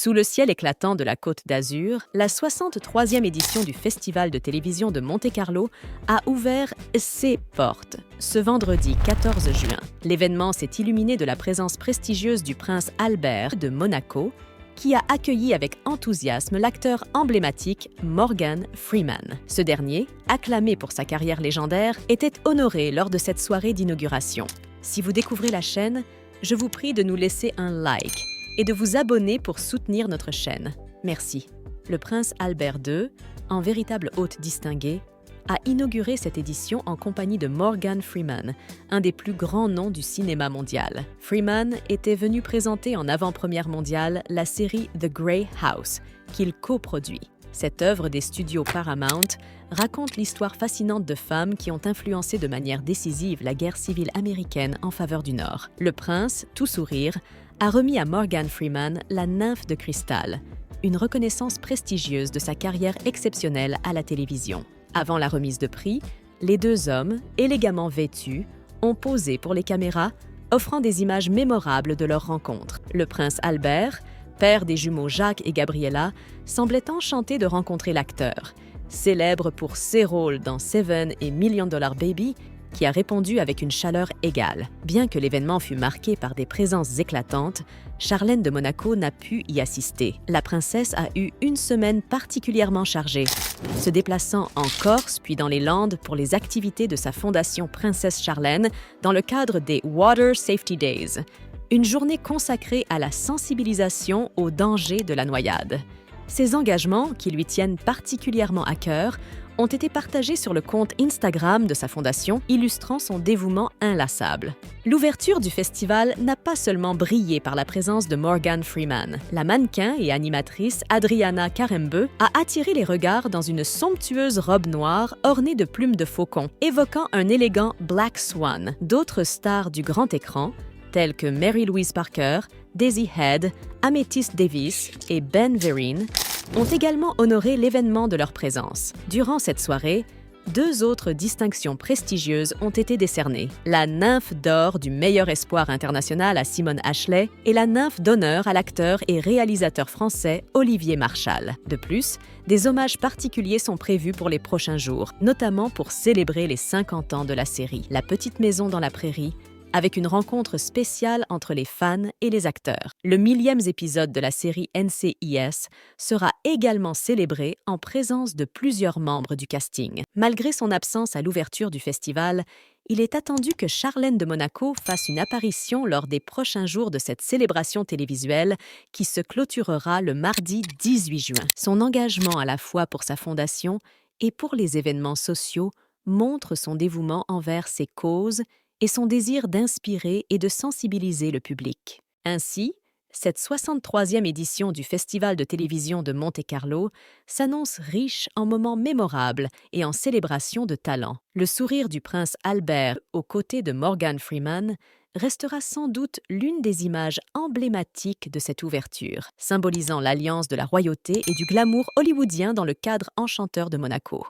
Sous le ciel éclatant de la Côte d'Azur, la 63e édition du Festival de télévision de Monte-Carlo a ouvert ses portes ce vendredi 14 juin. L'événement s'est illuminé de la présence prestigieuse du prince Albert de Monaco, qui a accueilli avec enthousiasme l'acteur emblématique Morgan Freeman. Ce dernier, acclamé pour sa carrière légendaire, était honoré lors de cette soirée d'inauguration. Si vous découvrez la chaîne, je vous prie de nous laisser un like et de vous abonner pour soutenir notre chaîne. Merci. Le prince Albert II, en véritable hôte distingué, a inauguré cette édition en compagnie de Morgan Freeman, un des plus grands noms du cinéma mondial. Freeman était venu présenter en avant-première mondiale la série The Grey House, qu'il coproduit. Cette œuvre des studios Paramount raconte l'histoire fascinante de femmes qui ont influencé de manière décisive la guerre civile américaine en faveur du Nord. Le prince, tout sourire, a remis à Morgan Freeman la nymphe de cristal, une reconnaissance prestigieuse de sa carrière exceptionnelle à la télévision. Avant la remise de prix, les deux hommes, élégamment vêtus, ont posé pour les caméras, offrant des images mémorables de leur rencontre. Le prince Albert, père des jumeaux Jacques et Gabriella, semblait enchanté de rencontrer l'acteur, célèbre pour ses rôles dans Seven et Million Dollar Baby, qui a répondu avec une chaleur égale. Bien que l'événement fût marqué par des présences éclatantes, Charlène de Monaco n'a pu y assister. La princesse a eu une semaine particulièrement chargée, se déplaçant en Corse puis dans les Landes pour les activités de sa fondation Princesse Charlène dans le cadre des Water Safety Days, une journée consacrée à la sensibilisation aux dangers de la noyade. Ces engagements, qui lui tiennent particulièrement à cœur, ont été partagés sur le compte Instagram de sa fondation, illustrant son dévouement inlassable. L'ouverture du festival n'a pas seulement brillé par la présence de Morgan Freeman. La mannequin et animatrice Adriana Karembeu a attiré les regards dans une somptueuse robe noire ornée de plumes de faucon, évoquant un élégant Black Swan. D'autres stars du grand écran, telles que Mary Louise Parker, Daisy Head, Amethyst Davis et Ben Vereen, ont également honoré l'événement de leur présence. Durant cette soirée, deux autres distinctions prestigieuses ont été décernées. La nymphe d'or du meilleur espoir international à Simone Ashley et la nymphe d'honneur à l'acteur et réalisateur français Olivier Marchal. De plus, des hommages particuliers sont prévus pour les prochains jours, notamment pour célébrer les 50 ans de la série La Petite Maison dans la Prairie, avec une rencontre spéciale entre les fans et les acteurs. Le 1000e épisode de la série NCIS sera également célébré en présence de plusieurs membres du casting. Malgré son absence à l'ouverture du festival, il est attendu que Charlène de Monaco fasse une apparition lors des prochains jours de cette célébration télévisuelle qui se clôturera le mardi 18 juin. Son engagement à la fois pour sa fondation et pour les événements sociaux montre son dévouement envers ses causes et son désir d'inspirer et de sensibiliser le public. Ainsi, cette 63e édition du Festival de télévision de Monte-Carlo s'annonce riche en moments mémorables et en célébrations de talent. Le sourire du prince Albert aux côtés de Morgan Freeman restera sans doute l'une des images emblématiques de cette ouverture, symbolisant l'alliance de la royauté et du glamour hollywoodien dans le cadre enchanteur de Monaco.